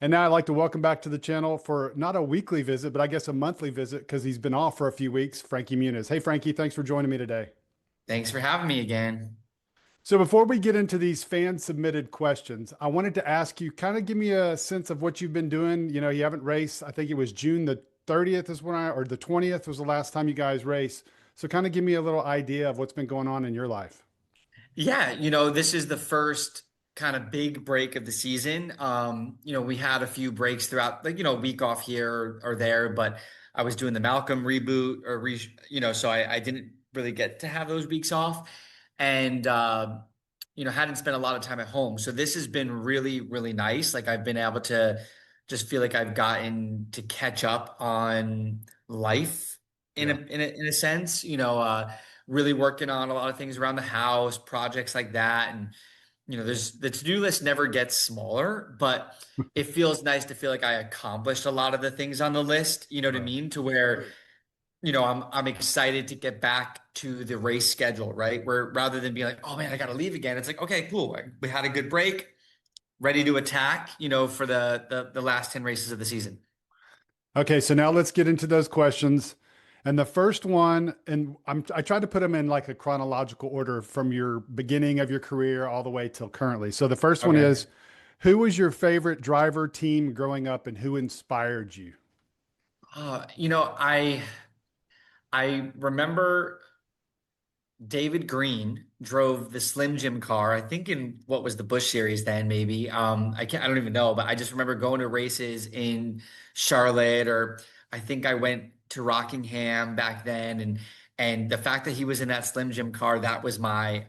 And now I'd like to welcome back to the channel for not a weekly visit, but I guess a monthly visit because he's been off for a few weeks, Frankie Muniz. Hey, Frankie, thanks for joining me today. Thanks for having me again. So before we get into these fan submitted questions, I wanted to ask you, kind of give me a sense of what you've been doing. You know, you haven't raced. I think it was June the 30th is when or the 20th was the last time you guys raced. So kind of give me a little idea of what's been going on in your life. Yeah, this is the first kind of big break of the season. We had a few breaks throughout, like, a week off here or there, but I was doing the Malcolm reboot so I didn't really get to have those weeks off and, hadn't spent a lot of time at home. So this has been really, really nice. Like I've been able to just feel like I've gotten to catch up on life in a, Yeah. in a, in a sense, really working on a lot of things around the house, projects like that. And, there's the to-do list never gets smaller, but it feels nice to feel like I accomplished a lot of the things on the list, you know what I Right. mean? To where, I'm excited to get back to the race schedule, right? Where rather than being like, oh man, I got to leave again. It's like, okay, cool. We had a good break, ready to attack, for the last 10 races of the season. Okay, so now let's get into those questions. And the first one, and I tried to put them in like a chronological order from your beginning of your career all the way till currently. So the first one Okay. is, who was your favorite driver team growing up and who inspired you? I remember David Green drove the Slim Jim car, I think in what was the Busch Series then, maybe. I don't even know, but I just remember going to races in Charlotte, or I think I went to Rockingham back then, and the fact that he was in that Slim Jim car, that was my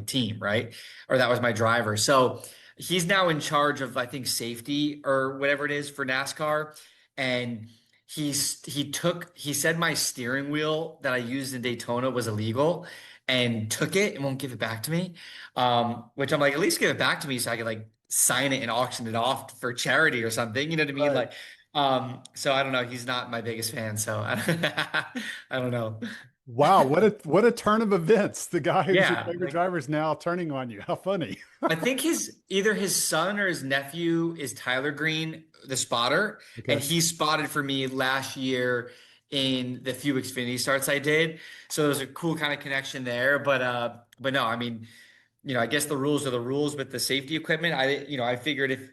team, right? Or that was my driver. So he's now in charge of, I think, safety or whatever it is for NASCAR. And he said my steering wheel that I used in Daytona was illegal and took it and won't give it back to me. Which I'm like, at least give it back to me so I can like sign it and auction it off for charity or something. You know what I mean? Right. Like, so I don't know. He's not my biggest fan, so I don't know. Wow, what a turn of events. The guy who's your Yeah, favorite like driver is now turning on you. How funny. I think either his son or his nephew is Tyler Green, the spotter, and Okay. he spotted for me last year in the few Xfinity starts I did. So there was a cool kind of connection there. But no, I mean, I guess the rules are the rules with the safety equipment. I figured if,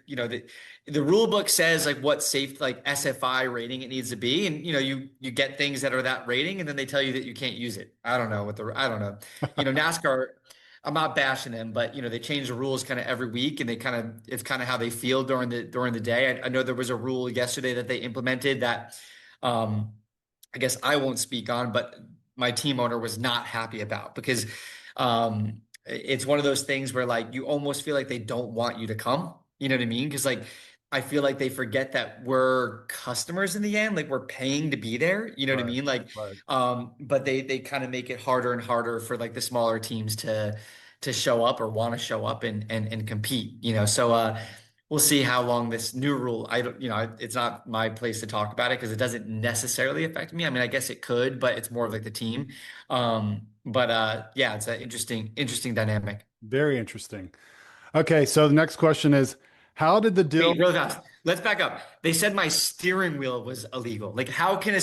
the rule book says like what safe like SFI rating it needs to be, and you get things that are that rating, and then they tell you that you can't use it. I don't know. NASCAR. I'm not bashing them, but they change the rules kind of every week, and it's kind of how they feel during the day. I know there was a rule yesterday that they implemented that um, I guess I won't speak on, but my team owner was not happy about because it's one of those things where like you almost feel like they don't want you to come. You know what I mean? Because like I feel like they forget that we're customers in the end, like we're paying to be there. You know what I Right. mean? Like, Right. but they kind of make it harder and harder for like the smaller teams to show up or want to show up and compete. So we'll see how long this new rule. I don't, it's not my place to talk about it because it doesn't necessarily affect me. I mean, I guess it could, but it's more of like the team. But yeah, it's an interesting dynamic. Very interesting. Okay, so the next question is, how did the deal? Wait, really fast. Let's back up. They said my steering wheel was illegal. Like, how can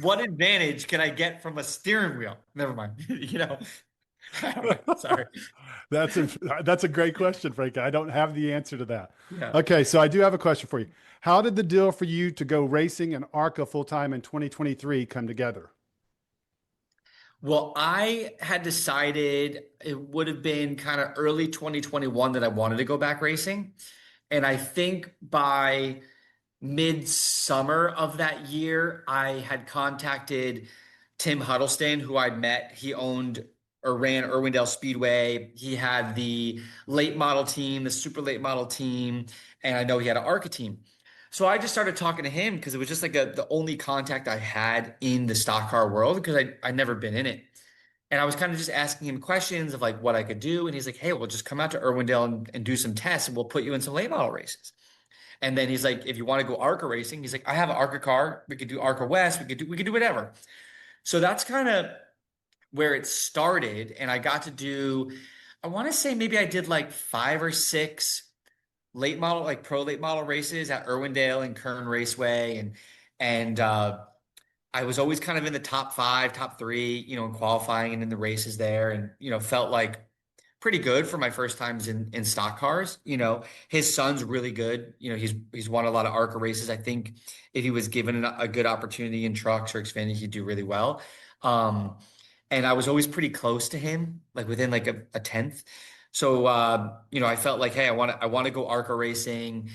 what advantage can I get from a steering wheel? Never mind. I don't know. Sorry. That's a, that's a great question, Frank. I don't have the answer to that. Yeah. Okay, so I do have a question for you. How did the deal for you to go racing and ARCA full time in 2023 come together? Well, I had decided it would have been kind of early 2021 that I wanted to go back racing. And I think by midsummer of that year, I had contacted Tim Huddleston, who I'd met. He owned or ran Irwindale Speedway. He had the late model team, the super late model team, and I know he had an ARCA team. So I just started talking to him because it was just like the only contact I had in the stock car world because I'd never been in it. And I was kind of just asking him questions of like what I could do. And he's like, hey, we'll just come out to Irwindale and do some tests and we'll put you in some late model races. And then he's like, if you want to go ARCA racing, he's like, I have an ARCA car. We could do ARCA West. We could do whatever. So that's kind of where it started. And I got to do, I want to say maybe I did like 5 or 6 late model, like pro late model races at Irwindale and Kern Raceway, and I was always kind of in the top five, top three, in qualifying and in the races there, and felt like pretty good for my first times in stock cars. His son's really good. He's won a lot of ARCA races. I think if he was given a good opportunity in trucks or Xfinity, he'd do really well. Um, and I was always pretty close to him, like within like a tenth. So I felt like, hey, I want to go ARCA racing.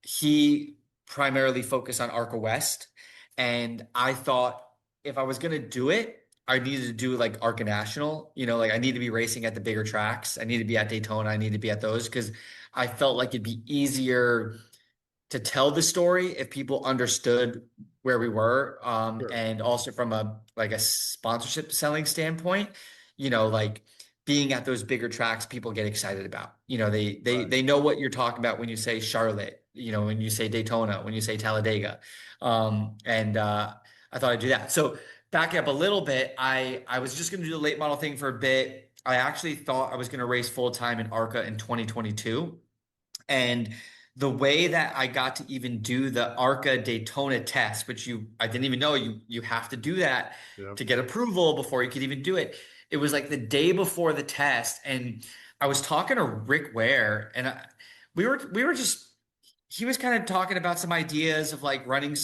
He primarily focused on ARCA West, and I thought if I was gonna do it, I needed to do like Arca National, like I need to be racing at the bigger tracks. I need to be at Daytona. I need to be at those because I felt like it'd be easier to tell the story if people understood where we were. Sure. And also from a sponsorship selling standpoint, like being at those bigger tracks, people get excited about. Right. They know what you're talking about when you say Charlotte, when you say Daytona, when you say Talladega. And I thought I'd do that. So back up a little bit, I was just going to do the late model thing for a bit. I actually thought I was going to race full time in ARCA in 2022. And the way that I got to even do the ARCA Daytona test, which I didn't even know you have to do that Yeah. to get approval before you could even do it. It was like the day before the test, and I was talking to Rick Ware, and we were just he was kind of talking about some ideas of like running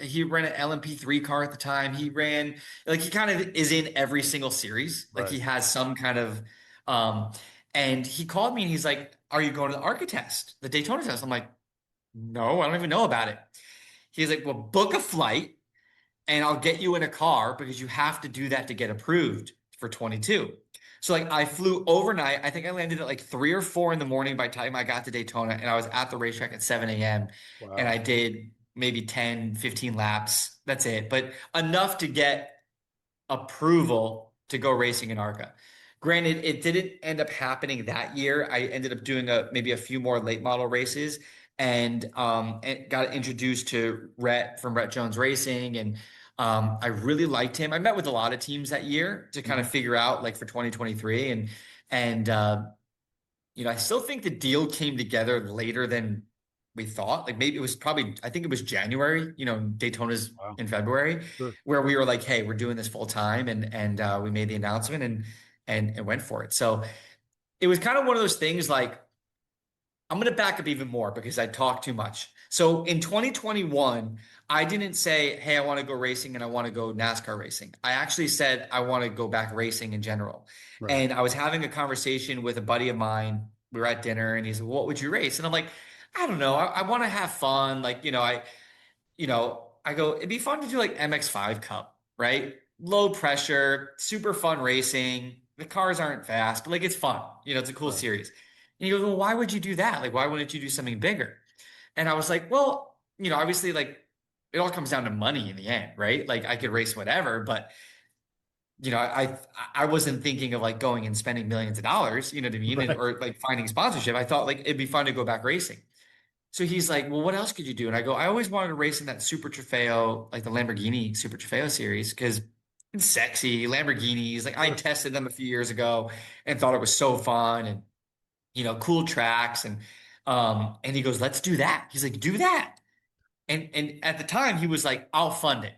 he ran an LMP3 car at the time. He ran like he kind of is in every single series. Like Right. he has some kind of um and he called me and he's like, "Are you going to the ARCA test, the Daytona test?" I'm like, "No, I don't even know about it." He's like, "Well, book a flight and I'll get you in a car because you have to do that to get approved for 22." So like I flew overnight. I think I landed at like 3 or 4 in the morning by the time I got to Daytona, and I was at the racetrack at 7 a.m. And Wow. I did maybe 10, 15 laps. That's it. But enough to get approval to go racing in ARCA. Granted, it didn't end up happening that year. I ended up doing maybe a few more late model races and got introduced to Rhett from Rhett Jones Racing. And I really liked him. I met with a lot of teams that year to kind of Mhm. figure out like for 2023. And I still think the deal came together later than we thought. Like maybe it was probably, I think it was January, Daytona's Wow. in February, Sure. where we were like, hey, we're doing this full time. And we made the announcement and went for it. So it was kind of one of those things like, I'm going to back up even more because I talk too much. So in 2021, I didn't say, hey, I want to go racing and I want to go NASCAR racing. I actually said, I want to go back racing in general. Right. And I was having a conversation with a buddy of mine. We were at dinner and he's like, what would you race? And I'm like, I don't know. I want to have fun. Like, I go, it'd be fun to do like MX5 Cup, right? Low pressure, super fun racing. The cars aren't fast, but like it's fun. It's a cool Right. series. And he goes, well, why would you do that? Like, why wouldn't you do something bigger? And I was like, well, obviously, like it all comes down to money in the end, right? Like I could race whatever, but I wasn't thinking of like going and spending millions of dollars, you know what I mean? Right. Or like finding sponsorship. I thought like it'd be fun to go back racing. So he's like, well, what else could you do? And I go, I always wanted to race in that Super Trofeo, like the Lamborghini Super Trofeo series, because it's sexy, Lamborghinis. Like I Sure. tested them a few years ago and thought it was so fun and cool tracks. And he goes, let's do that. He's like, do that. And at the time he was like, I'll fund it.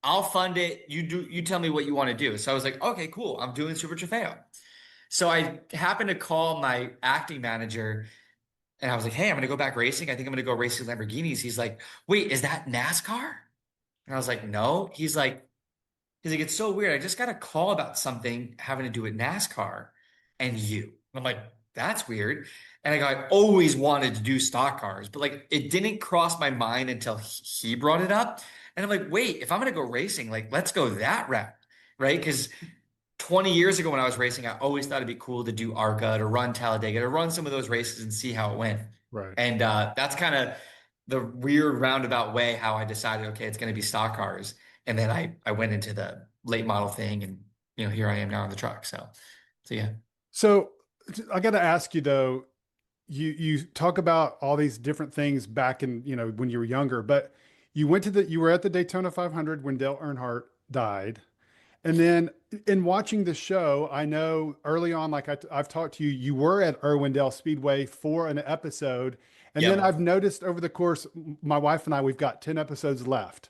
I'll fund it. You tell me what you want to do. So I was like, okay, cool. I'm doing Super Trofeo. So I happened to call my acting manager and I was like, hey, I'm going to go back racing. I think I'm going to go racing Lamborghinis. He's like, wait, is that NASCAR? And I was like, no. He's like, it's so weird. I just got a call about something having to do with NASCAR and you. And I'm like, that's weird. And I go, I always wanted to do stock cars, but like it didn't cross my mind until he brought it up. And I'm like, wait, if I'm going to go racing, like let's go that route. Right. Because 20 years ago when I was racing, I always thought it'd be cool to do ARCA, to run Talladega, to run some of those races and see how it went. Right. And that's kind of the weird roundabout way how I decided, okay, it's going to be stock cars. And then I went into the late model thing and, here I am now in the truck. So yeah. So I got to ask you though, you talk about all these different things back in, when you were younger, but you were at the Daytona 500 when Dale Earnhardt died. And then in watching the show, I know early on, like I've talked to you, you were at Irwindale Speedway for an episode. And then Yep. I've noticed over the course, my wife and I, we've got 10 episodes left.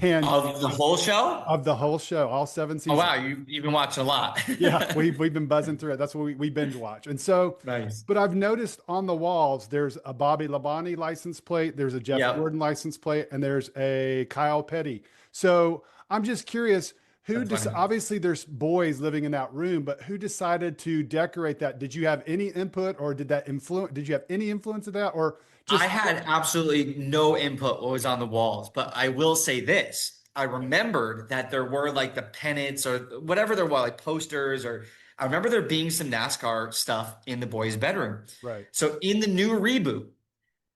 And Of the whole show? of the whole show, all seven Oh seasons. wow, you've been watching a lot. Yeah, we've been buzzing through it. That's what we binge watch. And so, Nice. but I've noticed on the walls, there's a Bobby Labonte license plate, there's a Jeff Yep. Gordon license plate, and there's a Kyle Petty. So I'm just curious, That's funny. obviously there's boys living in that room, but who decided to decorate that? Did you have any input or did you have any influence of that or I just, had absolutely no input what was on the walls, but I will say this. I remembered that there were like the pennants or whatever there was, like posters, or I remember there being some NASCAR stuff in the boys' bedroom. right. So in the new reboot,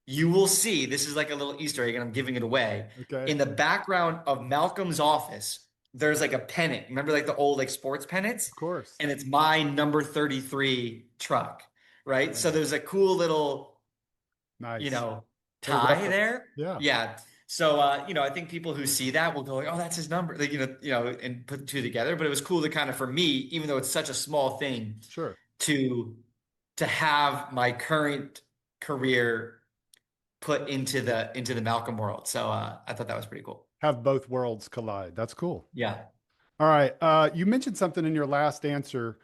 you will see this is like a little Easter egg, and I'm giving it away. Okay. In the background of Malcolm's office, there's like a pennant. Remember like the old like sports pennants? Of course. And it's my number 33 truck, right? So Right. there's a cool little you Nice. know, Little tie reference. there. Yeah, Yeah. So I think people who see that will go like, oh, that's his number, like, and put the two together. But it was cool to kind of for me, even though it's such a small thing, sure. to to have my current career put into the Malcolm world. So I thought that was pretty cool. Have both worlds collide. That's cool. Yeah. All right. You mentioned something in your last answer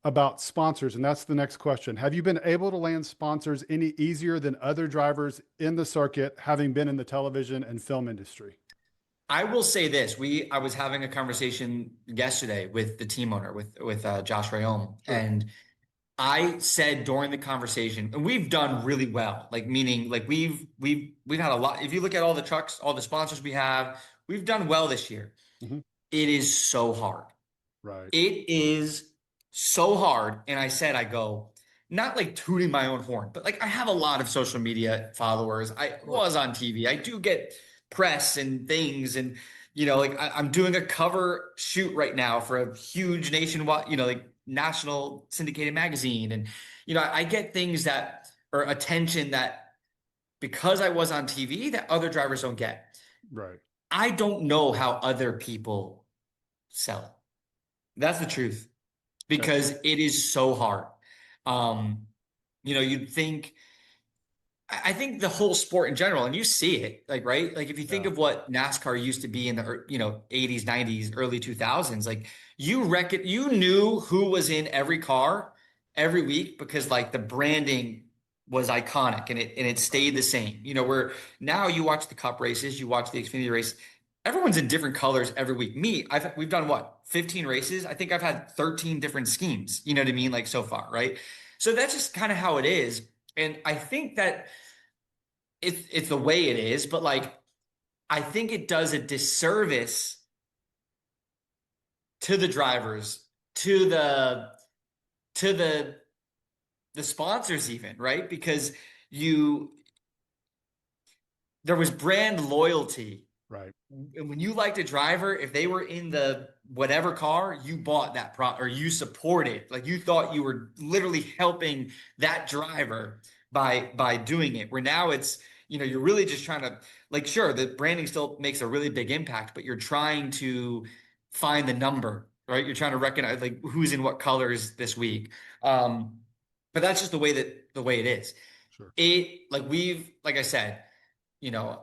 about sponsors, and that's the next question. Have you been able to land sponsors any easier than other drivers in the circuit, having been in the television and film industry? I will say this. I was having a conversation yesterday with the team owner, with Josh Reaume, Sure. and I said during the conversation, and we've done really well, like meaning like we've had a lot. If you look at all the trucks, all the sponsors we have, we've done well this year. Hmm. It is so hard. Right. It is so hard. And I said, I go, not like tooting my own horn, but like I have a lot of social media followers. I Of course. was on TV. I do get press and things. And, like I'm doing a cover shoot right now for a huge nationwide, like national syndicated magazine. And, I get things that or attention that because I was on TV that other drivers don't get. Right. I don't know how other people sell it. That's the truth Okay. because it is so hard. Um, you'd think, I think the whole sport in general, and you see it, like, right? Like, if you think Yeah. of what NASCAR used to be in the, 80s, 90s, early 2000s, like, you knew who was in every car every week because, like, the branding was iconic and it Right. stayed the same. Where now you watch the Cup races, you watch the Xfinity race, everyone's in different colors every week. We've done what, 15 races? I think I've had 13 different schemes, you know what I mean? Like, so far, right? So that's just kind of how it is. And I think that it's the way it is, but like I think it does a disservice to the drivers, to the sponsors even, right? Because you there was brand loyalty. Right. And when you liked a driver, if they were in the whatever car, you bought that or you supported. Like you thought you were literally helping that driver by doing it. Where now it's, you're really just trying to, like, sure, the branding still makes a really big impact, but you're trying to find the number, right? You're trying to recognize like who's in what colors this week. But that's just the way it is. Sure. Like I said, you know,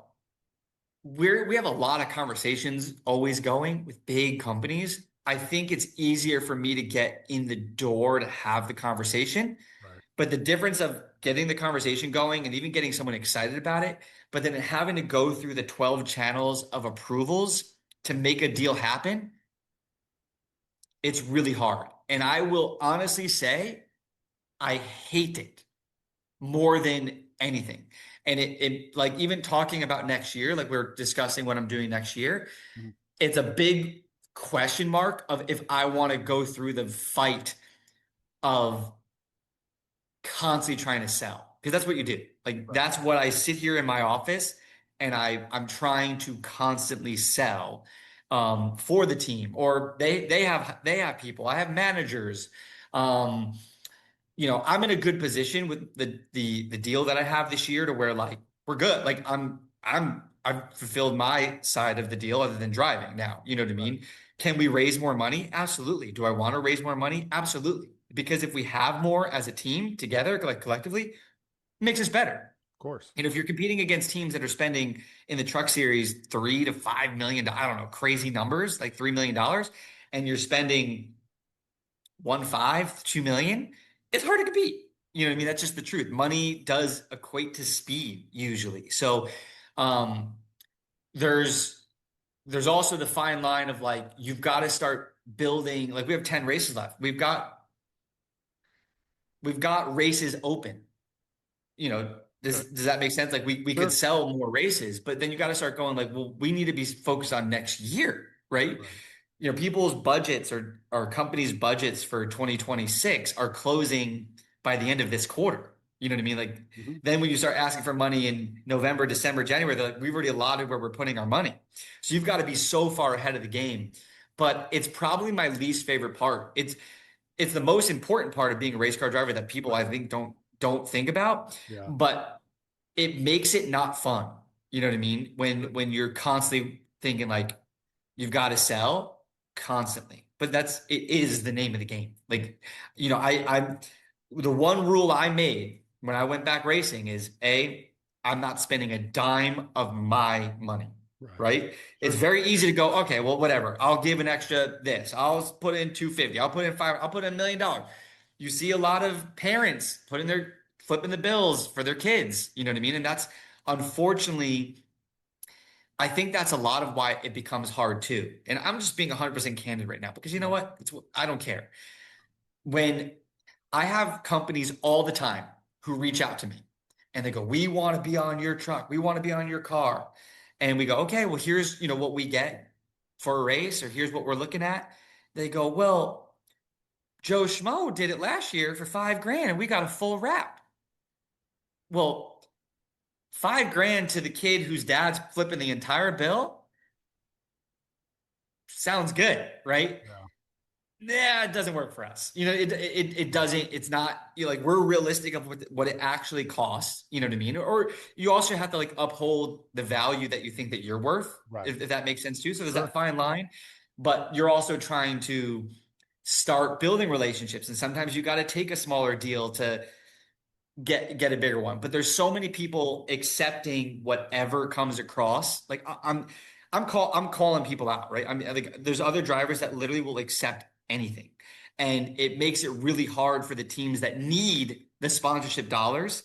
we have a lot of conversations always going with big companies. I think it's easier for me to get in the door to have the conversation. Right. But the difference of getting the conversation going and even getting someone excited about it, but then having to go through the 12 channels of approvals to make a deal happen, it's really hard. And I will honestly say, I hate it more than anything. And it like even talking about next year, like we're discussing what I'm doing next year, Mhm. it's a big question mark of if I want to go through the fight of constantly trying to sell. Because that's what you do. Like Right. that's what I sit here in my office and I'm trying to constantly sell for the team. Or they have people. I have managers. Um, I'm in a good position with the deal that I have this year to where like we're good. Like I've fulfilled my side of the deal other than driving now. You know what I Right. mean? Can we raise more money? Absolutely. Do I want to raise more money? Absolutely. Because if we have more as a team together, like collectively, it makes us better. Of course. If you're competing against teams that are spending in the truck series $3 to $5 million, I don't know, crazy numbers, like $3 million, and you're spending 1.5, 2 million, it's hard to compete. You know what I mean? That's just the truth. Money does equate to speed usually. So um there's there's also the fine line of like you've got to start building, like we have 10 races left. We've got races open. You know, Okay. does that make sense? Like we could Sure. sell more races, but then you got to start going like, well, we need to be focused on next year, right? Right. You know, people's budgets or companies' budgets for 2026 are closing by the end of this quarter. You know what I mean? Like Mhm. then when you start asking for money in November, December, January, they're like, we've already allotted where we're putting our money. So you've got to be so far ahead of the game. But it's probably my least favorite part. It's the most important part of being a race car driver that people I Right. think don't think about, Yeah. but it makes it not fun. You know what I mean? When you're constantly thinking like you've got to sell constantly. But it is the name of the game. Like, you know, I'm the one rule I made when I went back racing is I'm not spending a dime of my money. Right. Right. It's Sure. very easy to go, okay, well, whatever. I'll give an extra this. I'll put in 250. I'll put in five. I'll put in $1 million. You see a lot of parents flipping the bills for their kids. You know what I mean? And that's unfortunately, I think that's a lot of why it becomes hard too. And I'm just being 100% candid right now because you know Right. what? I don't care. When I have companies all the time who reach out to me and they go, "We want to be on your truck. We want to be on your car." And we go, "Okay, well, here's, what we get for a race, or here's what we're looking at." They go, "Well, Joe Schmo did it last year for 5 grand and we got a full wrap." Well, 5 grand to the kid whose dad's flipping the entire bill sounds good, right? Yeah. Yeah, it doesn't work for us. It doesn't. It's not, like we're realistic of what it actually costs. You know what I mean? Or you also have to like uphold the value that you think that you're worth, Right. if that makes sense too. So there's that Sure. fine line, but you're also trying to start building relationships, and sometimes you got to take a smaller deal to get a bigger one. But there's so many people accepting whatever comes across. Like I'm calling people out, right? I mean, like there's other drivers that literally will accept anything, and it makes it really hard for the teams that need the sponsorship dollars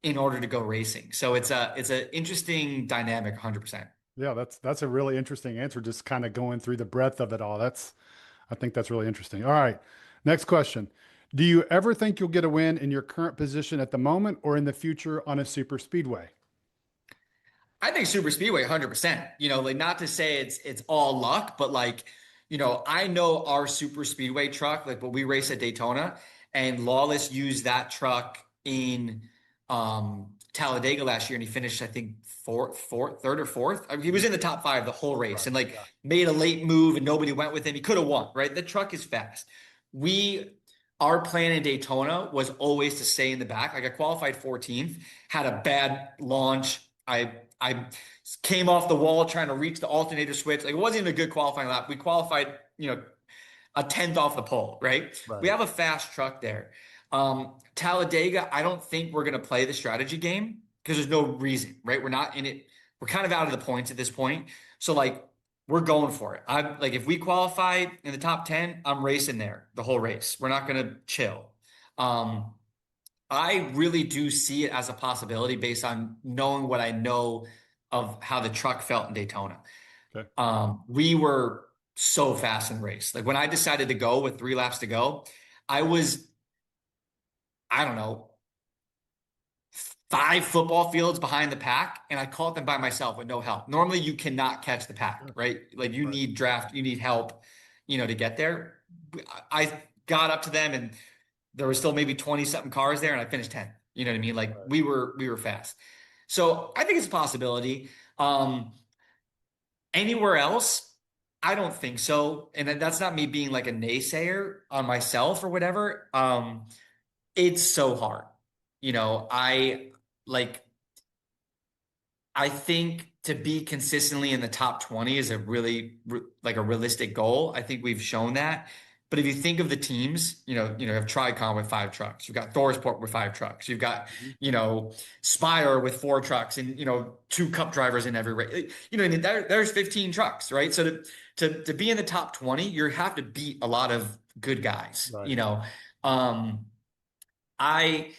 in order to go racing. So it's a interesting dynamic, 100%. Yeah, that's a really interesting answer, just kind of going through the breadth of it all. I think that's really interesting. All right. Next question. Do you ever think you'll get a win in your current position at the moment or in the future on a super speedway? I think super speedway 100%. Like not to say it's all luck, but like, I know our super speedway truck, like what we race at Daytona, and Lawless used that truck in Talladega last year, and he finished, I think, third or fourth. I mean, he was in the top five the whole race Right. and like Yeah. made a late move and nobody went with him. He could have won, right? The truck is fast. We Our plan in Daytona was always to stay in the back. Like I qualified 14th, had a bad launch. I came off the wall trying to reach the alternator switch. Like it wasn't even a good qualifying lap. We qualified, a tenth off the pole, right? We Right. have a fast truck there. Talladega, I don't think we're gonna play the strategy game because there's no reason, right? We're not in it. We're kind of out of the points at this point. So like we're going for it. I'm like, if we qualify in the top 10, I'm racing there the whole race. We're not gonna chill. Um, I really do see it as a possibility based on knowing what I know of how the truck felt in Daytona. Okay. We were so fast in the race. Like when I decided to go with 3 laps to go, I was, I don't know, 5 football fields behind the pack, and I caught them by myself with no help. Normally, you cannot catch the pack, Sure. right? Like Right. you need help, to get there. I got up to them, and there was still maybe 20 something cars there, and I finished 10th. You know what I mean? Like Right. we were fast. So I think it's a possibility. Anywhere else, I don't think so. And that's not me being like a naysayer on myself or whatever. It's so hard. I like I think to be consistently in the top 20 is like a realistic goal. I think we've shown that. But if you think of the teams, you have Tricon with 5 trucks. You've got Thorsport with 5 trucks. You've got, Mhm. Spire with 4 trucks and, 2 cup drivers in every race. There's 15 trucks, right? So to be in the top 20, you have to beat a lot of good guys, Right. Um, I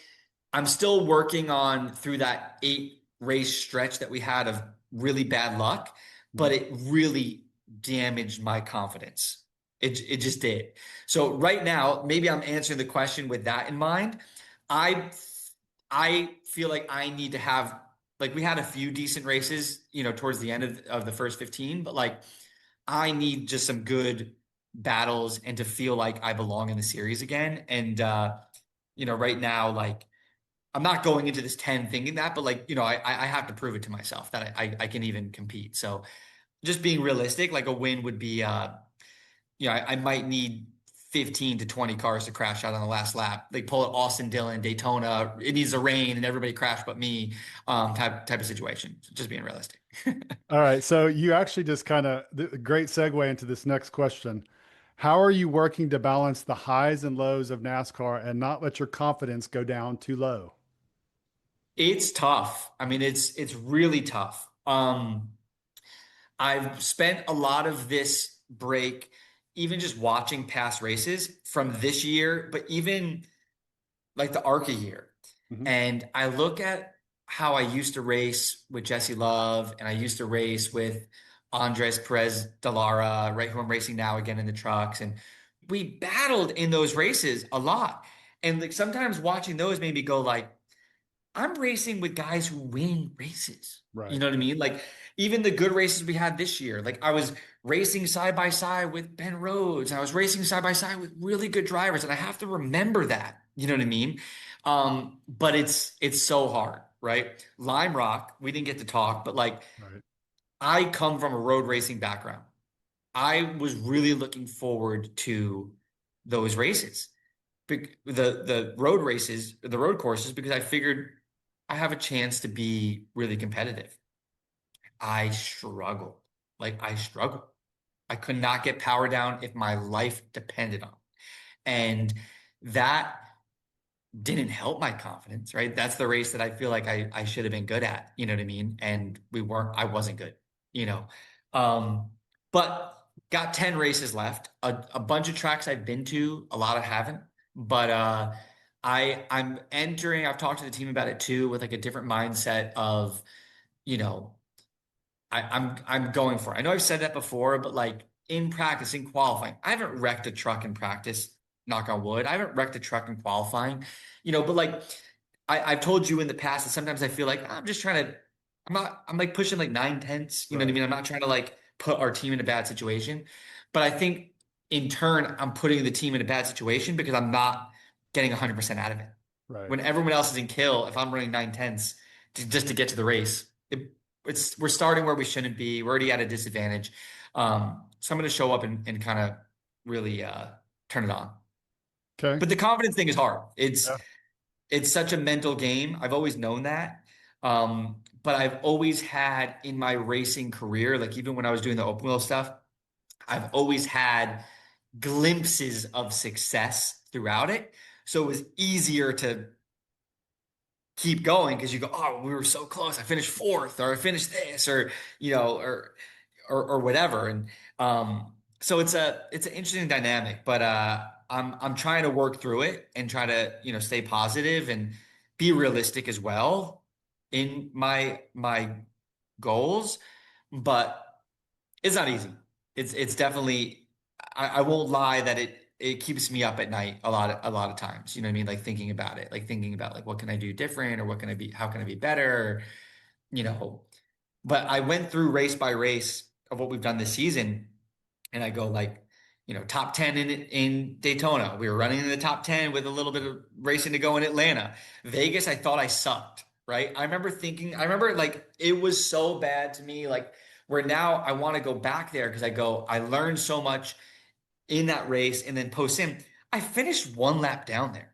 I'm still working on through that 8 race stretch that we had of really bad luck, but Mhm. it really damaged my confidence. It just did. So right now, maybe I'm answering the question with that in mind. I I feel like I need to have like we had a few decent races, towards the end of the first 15, but like I need just some good battles and to feel like I belong in the series again. And right now, like I'm not going into this 10 thinking that, but like, I have to prove it to myself that I can even compete. So just being realistic, like a win would be I might need 15 to 20 cars to crash out on the last lap. Like pull it Austin Dillon, Daytona, it needs to rain and everybody crash but me, type of situation. So just being realistic. All right. So you actually just kind of great segue into this next question. How are you working to balance the highs and lows of NASCAR and not let your confidence go down too low? It's tough. I mean, it's really tough. I've spent a lot of this break, even just watching past races from this year, but even like the Arca year. Hmm. And I look at how I used to race with Jesse Love and I used to race with Andres Perez de Lara, right? Who I'm racing now again in the trucks. And we battled in those races a lot. And like sometimes watching those made me go like, I'm racing with guys who win races. You Right. know what I mean? Like even the good races we had this year, like I was racing side by side with Ben Rhodes. I was racing side by side with really good drivers, and I have to remember that. You know what I mean? But it's so hard, right? Lime Rock, we didn't get to talk, but like Right. I come from a road racing background. I was really looking forward to those races, the road races, the road courses, because I figured I have a chance to be really competitive. I struggled. Like I struggled. I could not get power down if my life depended on it. And that didn't help my confidence, right? That's the race that I feel like I should have been good at, you know what I mean? And I wasn't good, you know. But got 10 races left, a bunch of tracks I've been to, a lot I haven't. But I've talked to the team about it too, with like a different mindset of, you know, I'm going for it. I know I've said that before, but like in practice, in qualifying, I haven't wrecked a truck in practice, knock on wood. I haven't wrecked a truck in qualifying, but like I've told you in the past that sometimes I feel like I'm like pushing like 9/10, you know what I Right. mean? I'm not trying to like put our team in a bad situation. But I think in turn, I'm putting the team in a bad situation because I'm not getting 100% out of it. Right. When everyone else is in kill, if I'm running 9/10 just to get to the race, we're starting where we shouldn't be. We're already at a disadvantage. So I'm going to show up and kind of really turn it on. Okay. But the confidence thing is hard. It's Yeah. it's such a mental game. I've always known that. But I've always had in my racing career, like even when I was doing the open wheel stuff, I've always had glimpses of success throughout it. So it was easier to keep going because you go, oh, we were so close. I finished fourth, or I finished this, or or whatever. And so it's an interesting dynamic, but I'm trying to work through it and try to stay positive and be realistic as well in my goals, but it's not easy. It's definitely I won't lie that it keeps me up at night a lot of times. You know what I mean? Like thinking about it, like thinking about like what can I do different or what can I be how can I be better, you know. But I went through race by race of what we've done this season, and I go like, top 10 in Daytona. We were running in the top 10 with a little bit of racing to go in Atlanta. Vegas, I thought I sucked, right? I remember like it was so bad to me, like where now I want to go back there because I learned so much in that race and then post sim. I finished one lap down there.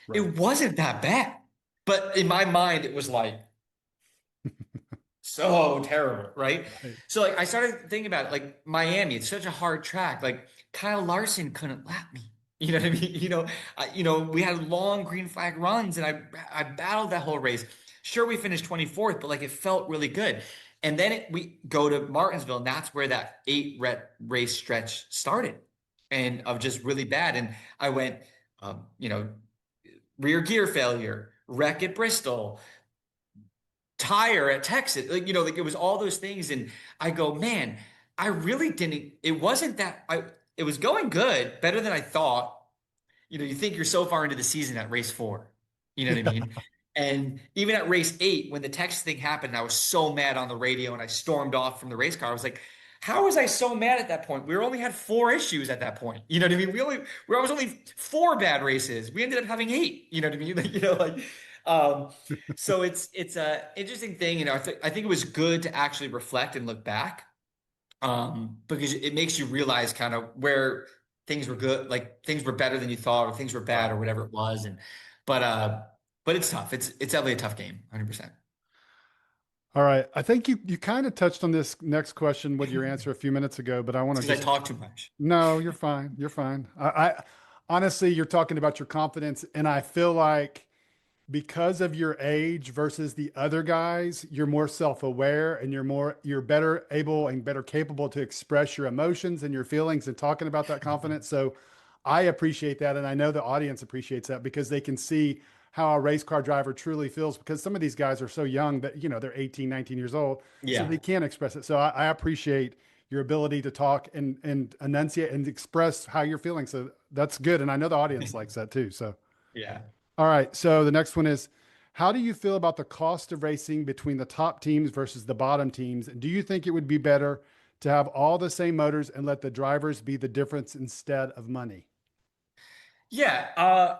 Right. It wasn't that bad. But in my mind, it was like so terrible, right? Right. So like I started thinking about it, like Miami, it's such a hard track. Like Kyle Larson couldn't lap me. You know what I mean? We had long green flag runs, and I battled that whole race. Sure, we finished 24th, but like it felt really good. And then we go to Martinsville, and that's where that race stretch started, and of just really bad. And I went, um, you know, rear gear failure, wreck at Bristol, tire at Texas. Like it was all those things. And I go, man, I really didn't, it wasn't that it was going good, better than I thought. You think you're so far into the season at race 4. You know what I Yeah. mean? And even at race 8, when the Texas thing happened, I was so mad on the radio and I stormed off from the race car. I was like, how was I so mad at that point? We only had 4 issues at that point. You know what I mean? I was only 4 bad races. We ended up having 8. You know what I mean? Um, so it's a interesting thing. I think it was good to actually reflect and look back, because it makes you realize kind of where things were good, like things were better than you thought, or things were bad, Right. or whatever it was. But it's tough. It's definitely a tough game, 100%. All right. I think you kind of touched on this next question with your answer a few minutes ago, but I want It's to because I just, talk too much. no, you're fine. You're fine. I honestly, you're talking about your confidence, and I feel like because of your age versus the other guys, you're more self-aware and you're better able and better capable to express your emotions and your feelings and talking about that confidence. So I appreciate that. And I know the audience appreciates that because they can see how a race car driver truly feels, because some of these guys are so young that, they're 18, 19 years old. So Yeah. they can't express it. So I appreciate your ability to talk and enunciate and express how you're feeling. So that's good. And I know the audience likes that too. So. Yeah. All right. So the next one is, how do you feel about the cost of racing between the top teams versus the bottom teams? And do you think it would be better to have all the same motors and let the drivers be the difference instead of money? Yeah,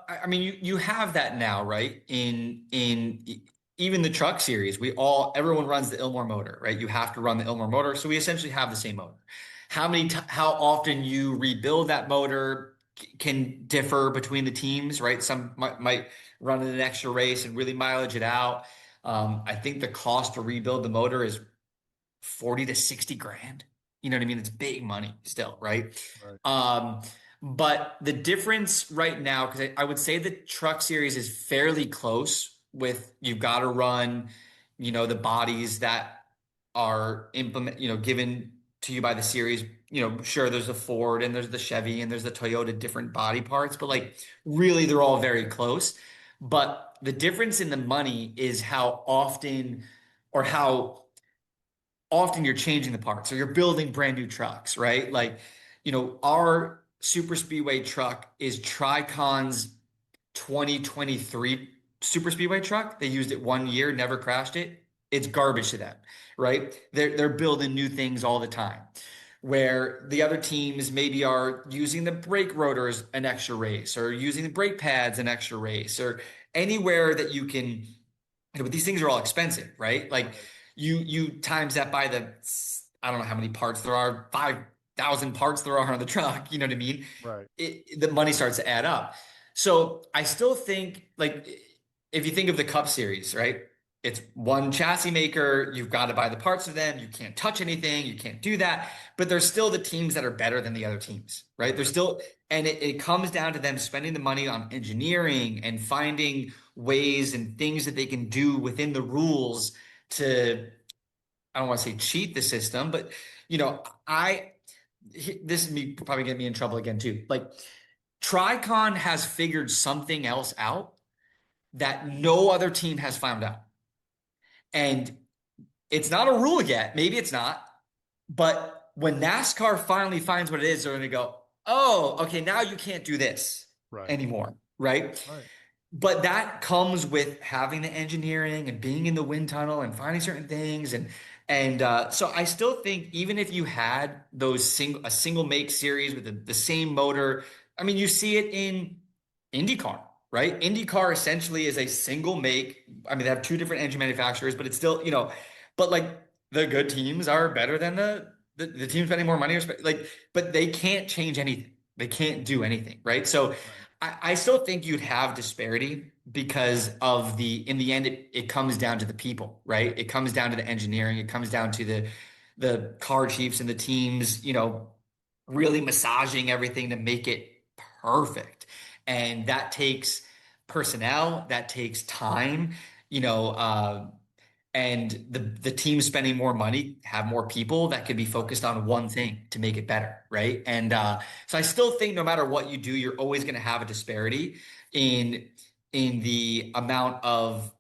I mean, you have that now, right? Even the truck series, everyone runs the Ilmor motor, right? You have to run the Ilmor motor, so we essentially have the same motor. How often you rebuild that motor can differ between the teams, right? Some might run in an extra race and really mileage it out. I think the cost to rebuild the motor is 40 to 60 grand. You know what I mean? It's big money still, right? Right. Um, but the difference right now, because I would say the truck series is fairly close with you've got to run, the bodies that are given to you by the series. Sure, there's the Ford and there's the Chevy and there's the Toyota different body parts, but like really they're all very close. But the difference in the money is how often or how often you're changing the parts or you're building brand new trucks, right? Like, our super speedway truck is Tricon's 2023 super speedway truck. They used it 1 year, never crashed it. It's garbage to them, right? They're building new things all the time. Where the other teams maybe are using the brake rotors an extra race or using the brake pads an extra race or anywhere that you can, but these things are all expensive, right? Like Right. you times that by I don't know how many parts there are, 5,000 parts there are on the truck. You know what I mean? Right. The money starts to add up. So I still think, like, if you think of the Cup Series, right? It's one chassis maker. You've got to buy the parts of them. You can't touch anything. You can't do that. But there's still the teams that are better than the other teams, right? There's Right. still, and it comes down to them spending the money on engineering and finding ways and things that they can do within the rules to, I don't want to say cheat the system, but this is me probably get me in trouble again too. Like Tricon has figured something else out that no other team has found out. And it's not a rule yet. Maybe it's not. But when NASCAR finally finds what it is, they're going to go, oh, okay, now you can't do this Right. anymore. Right. Right. But that comes with having the engineering and being in the wind tunnel and finding certain things. So I still think even if you had a single make series with the same motor, I mean, you see it in IndyCar, right? IndyCar essentially is a single make. I mean, they have two different engine manufacturers, but it's still, but like the good teams are better than the teams spending more money, but they can't change anything. They can't do anything, right? So Right. I still think you'd have disparity because of in the end, it comes down to the people, right? It comes down to the engineering. It comes down to the car chiefs and the teams, really massaging everything to make it perfect. And that takes personnel, that takes time, you know, and the team spending more money have more people that could be focused on one thing to make it better, right? And so I still think no matter what you do, you're always going to have a disparity in the amount of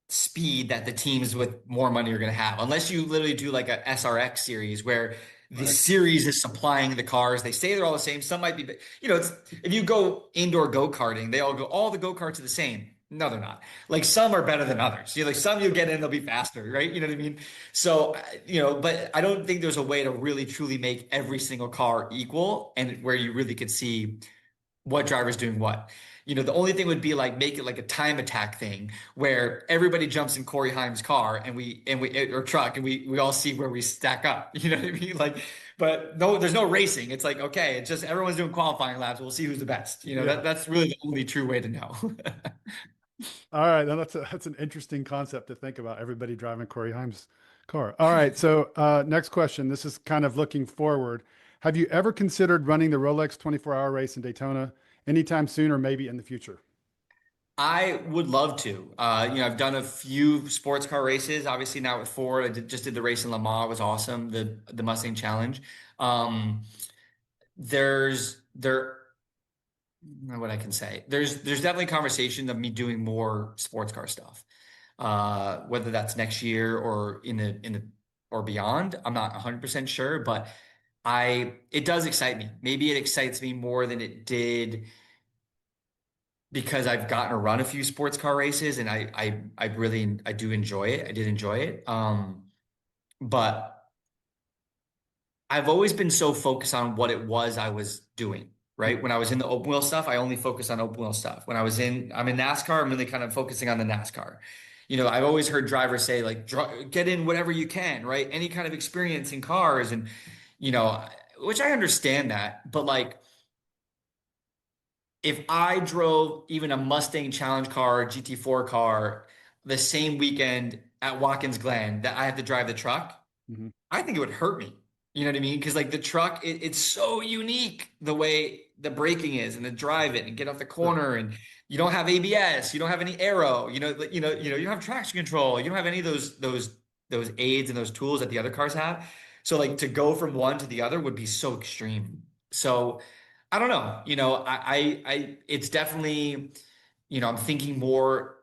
speed that the teams with more money are going to have, unless you literally do like a SRX series where the Right. series is supplying the cars. They say they're all the same. Some might be, it's if you go indoor go-karting, all the go-karts are the same. No, they're not. Like some are better than others. Like some you'll get in, they'll be faster, right? You know what I mean? So, but I don't think there's a way to really truly make every single car equal and where you really could see what driver's doing what. The only thing would be like make it like a time attack thing where everybody jumps in Corey Haim's car or truck and we all see where we stack up. You know what I mean? Like, but no, there's no racing. It's like, okay, it's just everyone's doing qualifying laps. We'll see who's the best. Yeah. That's really the only true way to know. All right. Now that's an interesting concept to think about. Everybody driving Corey Haim's car. All right. So next question. This is kind of looking forward. Have you ever considered running the Rolex 24-hour race in Daytona anytime soon or maybe in the future? I would love to. I've done a few sports car races. Obviously, now with Ford, just did the race in Le Mans. It was awesome. The Mustang Challenge. Um, there what I can say. There's definitely conversation of me doing more sports car stuff. Whether that's next year or or beyond, I'm not 100% sure, but it does excite me. Maybe it excites me more than it did because I've gotten to run a few sports car races and I do enjoy it. I did enjoy it. But I've always been so focused on what it was I was doing, right? When I was in the open wheel stuff, I only focused on open wheel stuff. I'm in NASCAR, I'm really kind of focusing on the NASCAR. I've always heard drivers say like, get in whatever you can, right? Any kind of experience in cars and, you know, which I understand that, but like, if I drove even a Mustang Challenge car, GT4 car, the same weekend at Watkins Glen that I have to drive the truck, Hmm. I think it would hurt me. You know what I mean? Because like the truck, it's so unique the way the braking is and the drive it and get off the Sure. corner and you don't have ABS, you don't have any aero, you don't have traction control, you don't have any of those aids and those tools that the other cars have. So like to go from one to the other would be so extreme. So I don't know. It's definitely, I'm thinking more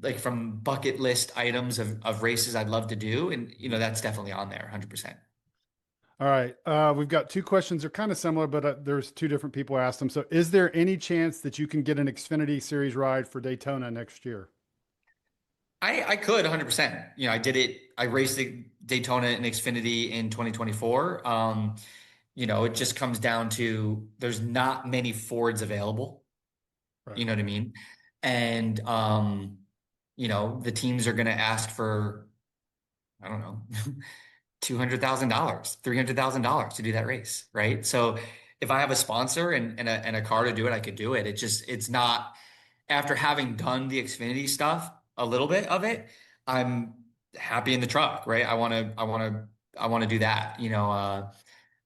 like from bucket list items of races I'd love to do. And, that's definitely on there 100%. All right. We've got two questions. They're kind of similar, but there's two different people asked them. So, is there any chance that you can get an Xfinity Series ride for Daytona next year? I could 100%. I did it. I raced the Daytona and Xfinity in 2024. It just comes down to there's not many Fords available. Right. You know what I mean? And, the teams are going to ask for, I don't know, $200,000, $300,000 to do that race, right? So if I have a sponsor and a car to do it, I could do it. It's not after having done the Xfinity stuff, a little bit of it, I'm happy in the truck, right? I want to do that.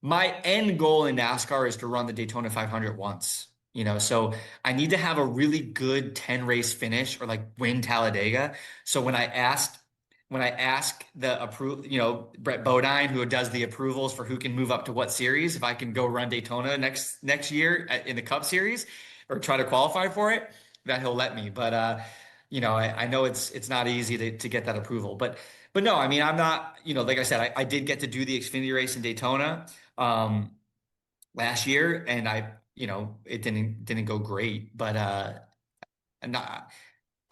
My end goal in NASCAR is to run the Daytona 500 once. So I need to have a really good 10 race finish or like win Talladega. So when I ask the Brett Bodine, who does the approvals for who can move up to what series, if I can go run Daytona next year in the Cup Series or try to qualify for it, that he'll let me. But I know it's not easy to get that approval. But no, I mean, I'm not, like I said, I did get to do the Xfinity race in Daytona last year, and it didn't go great. But I'm not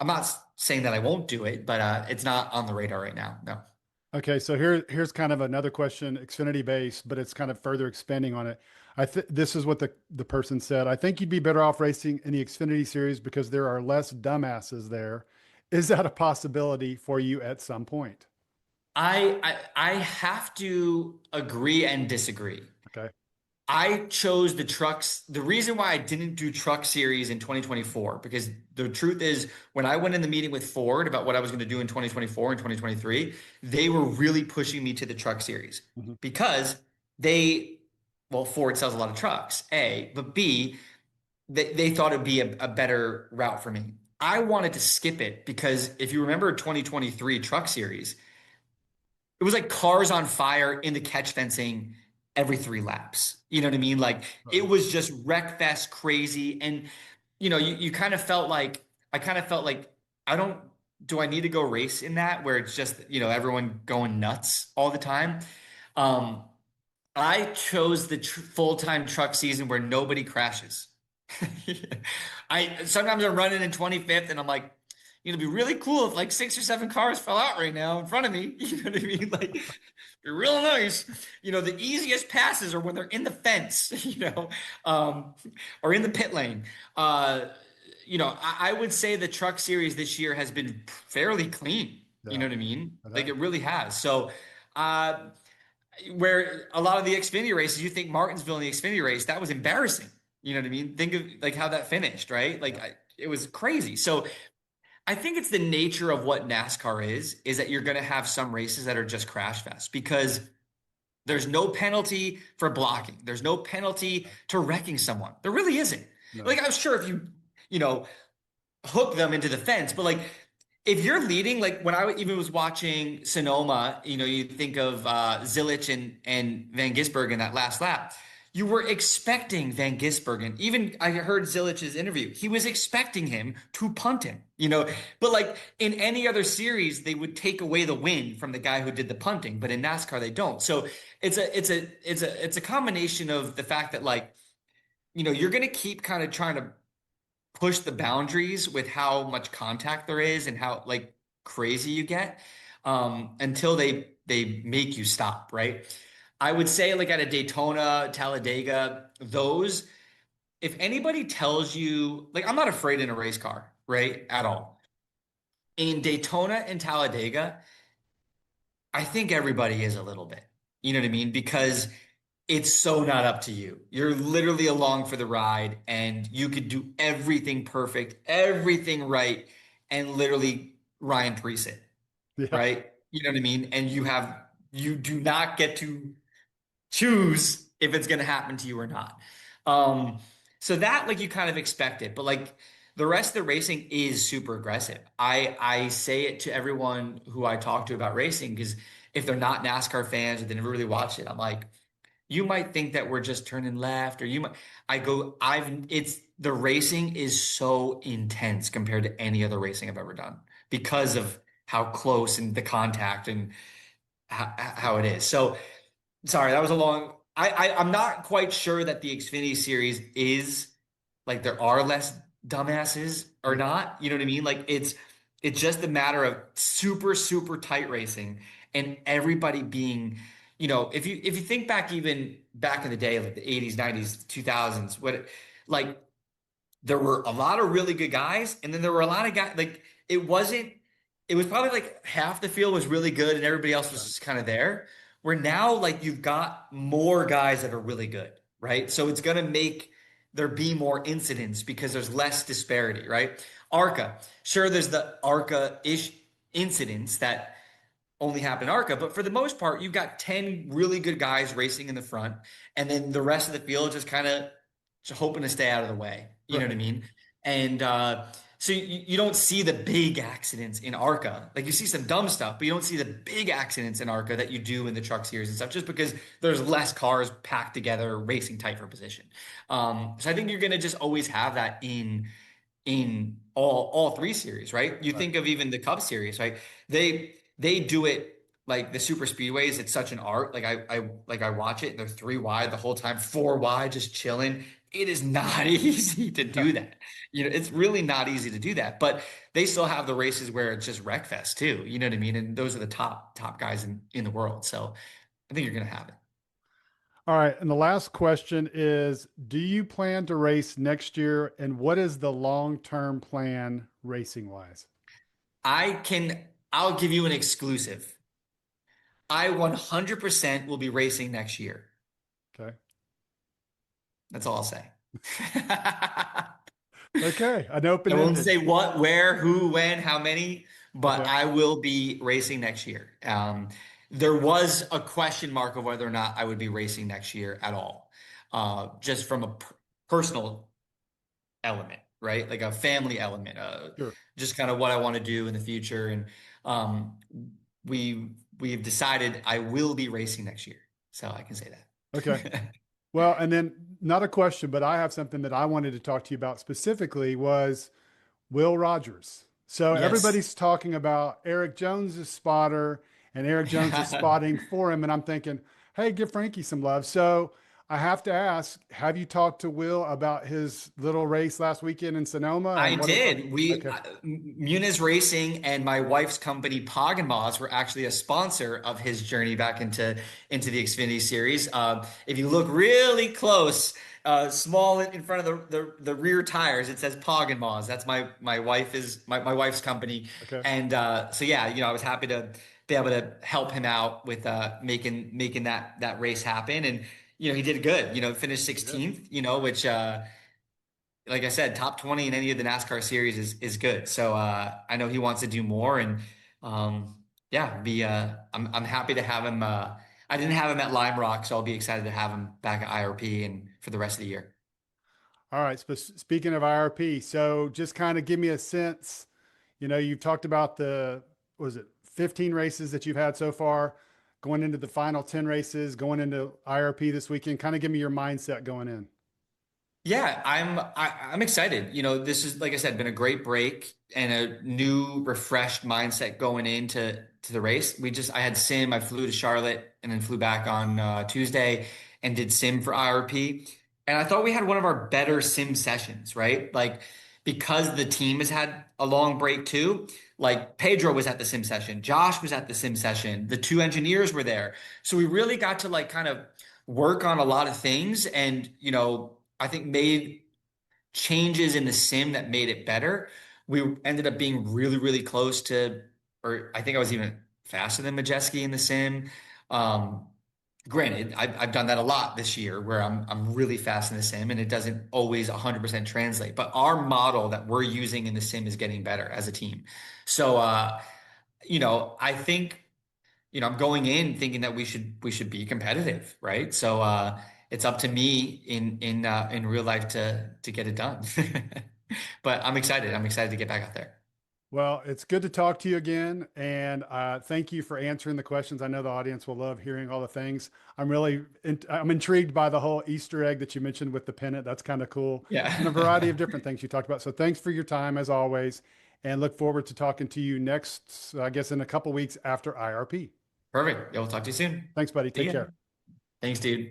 I'm not saying that I won't do it, but it's not on the radar right now. No. Okay. So here's kind of another question, Xfinity based, but it's kind of further expanding on it. This is what the person said. I think you'd be better off racing in the Xfinity Series because there are less dumbasses there. Is that a possibility for you at some point? I have to agree and disagree. Okay. I chose the trucks. The reason why I didn't do Truck Series in 2024, because the truth is, when I went in the meeting with Ford about what I was going to do in 2024 and 2023, they were really pushing me to the Truck Series Mhm. because they, well, Ford sells a lot of trucks, A, but B, they thought it'd be a better route for me. I wanted to skip it because if you remember 2023 Truck Series, it was like cars on fire in the catch fencing every 3 laps. You know what I mean? Like it Right. was just wreck fest crazy. And you kind of felt like I kind of felt like I don't do I need to go race in that where it's just, everyone going nuts all the time. Um, I chose the full-time truck season where nobody crashes. I sometimes I'm running in 25th and I'm like, it'd be really cool if like 6 or 7 cars fell out right now in front of me. You know what I mean? Like, be real nice. The easiest passes are when they're in the fence, um, or in the pit lane. I would say the truck series this year has been fairly clean. You Yeah, know what I mean? it Like has. it really has. So, uh, where a lot of the Xfinity races, you think Martinsville in the Xfinity race, that was embarrassing. You know what I mean? Think of like how that finished, right? Yeah. It was crazy. So I think it's the nature of what NASCAR is that you're going to have some races that are just crash fest because there's no penalty for blocking. There's no penalty to wrecking someone. There really isn't. No. Like I'm sure if you know, hook them into the fence. But like, if you're leading, like when I even was watching Sonoma, you think of Zilich and Van Gisbergen in that last lap. You were expecting Van Gisbergen. Even I heard Zilich's interview. He was expecting him to punt him. But like in any other series, they would take away the win from the guy who did the punting. But in NASCAR, they don't. So it's a combination of the fact that like, you're gonna keep kind of trying to push the boundaries with how much contact there is and how like crazy you get until they make you stop, right? I would say like at a Daytona, Talladega, those if anybody tells you like I'm not afraid in a race car, right? At all. In Daytona and Talladega, I think everybody is a little bit. You know what I mean? Because it's so not up to you. You're literally along for the ride and you could do everything perfect, everything right, and literally Ryan Preece it, Yeah. right? You know what I mean? And you do not get to choose if it's going to happen to you or not. Um, so that like you kind of expect it, but like the rest of the racing is super aggressive. I say it to everyone who I talk to about racing because if they're not NASCAR fans or they never really watch it, I'm like, you might think that we're just turning left, or it's the racing is so intense compared to any other racing I've ever done because of how close and the contact and how it is. So sorry, that was a long. I'm not quite sure that the Xfinity series is like there are less dumbasses or Yeah. not. You know what I mean? Like it's just a matter of super super tight racing and everybody being, if you think back even back in the day like the 80s, 90s, 2000s, like there were a lot of really good guys, and then there were a lot of guys like it wasn't. It was probably like half the field was really good, and everybody else was Right. just kind of there. Where now, like you've got more guys that are really good, right? So it's gonna make there be more incidents because there's less disparity, right? Arca, sure, there's the Arca-ish incidents that only happen in Arca, but for the most part, you've got 10 really good guys racing in the front, and then the rest of the field just kind of just hoping to stay out of the way. You know what I Right. mean? And so you don't see the big accidents in Arca. Like you see some dumb stuff, but you don't see the big accidents in Arca that you do in the truck series and stuff, just because there's less cars packed together racing tight for position. So I think you're gonna just always have that in all 3 series, right? You Right. think of even the Cup series, right? They do it like the super speedways. It's such an art. Like I watch it and they're 3 wide the whole time, 4 wide, just chilling. It is not easy to Yeah. do that. It's really not easy to do that. But they still have the races where it's just wreck fest too. You know what I mean? And those are the top guys in the world. So I think you're gonna have it. All right. And the last question is, do you plan to race next year? And what is the long-term plan racing wise? I'll give you an exclusive. I 100% will be racing next year. Okay. That's all I'll say. Okay, an I won't open-ended. say what, where, who, when, how many, but Okay. I will be racing next year. There was a question mark of whether or not I would be racing next year at all, just from a personal element, right? Like a family element, Sure. just kind of what I want to do in the future. And um, we've decided I will be racing next year, so I can say Okay. that. Well, and then not a question, but I have something that I wanted to talk to you about specifically was Will Rogers. So Yes. everybody's talking about Eric Jones's spotter and Eric Jones is spotting for him. And I'm thinking, hey, give Frankie some love. So I have to ask, have you talked to Will about his little race last weekend in Sonoma I and what it was? did. Okay. Muniz Racing and my wife's company Pog and Moz were actually a sponsor of his journey back into the Xfinity series. If you look really close, small in front of the rear tires, it says Pog and Moz. That's my wife's company, Okay. and so yeah, I was happy to be able to help him out with making that race happen, and he did good. Finished He did. 16th. Which. Like I said, top 20 in any of the NASCAR series is good. So I know he wants to do more, and yeah, I'm happy to have him. I didn't have him at Lime Rock, so I'll be excited to have him back at IRP and for the rest of the year. All right. Speaking of IRP, so just kind of give me a sense. You've talked about was it 15 races that you've had so far, going into the final 10 races, going into IRP this weekend. Kind of give me your mindset going in. Yeah, I'm excited. This is like I said, been a great break and a new refreshed mindset going into the race. I had sim. I flew to Charlotte and then flew back on Tuesday and did sim for IRP. And I thought we had one of our better sim sessions, right? Like because the team has had a long break too. Like Pedro was at the sim session, Josh was at the sim session, the two engineers were there. So we really got to like kind of work on a lot of things and I think made changes in the sim that made it better. We ended up being really, really close to, or I think I was even faster than Majeski in the sim. Um, Granted, I've done that a lot this year where I'm really fast in the sim and it doesn't always 100% translate. But our model that we're using in the sim is getting better as a team. So, I think I'm going in thinking that we should be competitive, right? So it's up to me in real life to get it done. But I'm excited. I'm excited to get back out there. Well, it's good to talk to you again, and thank you for answering the questions. I know the audience will love hearing all the things. I'm intrigued by the whole Easter egg that you mentioned with the pennant. That's kind of cool, and a variety of Yeah. different things you talked about. So thanks for your time as always, and look forward to talking to you next, I guess, in a couple weeks after IRP. Perfect. Yeah, we'll talk to you soon. Thanks, buddy. See Take ya. care. Thanks, dude.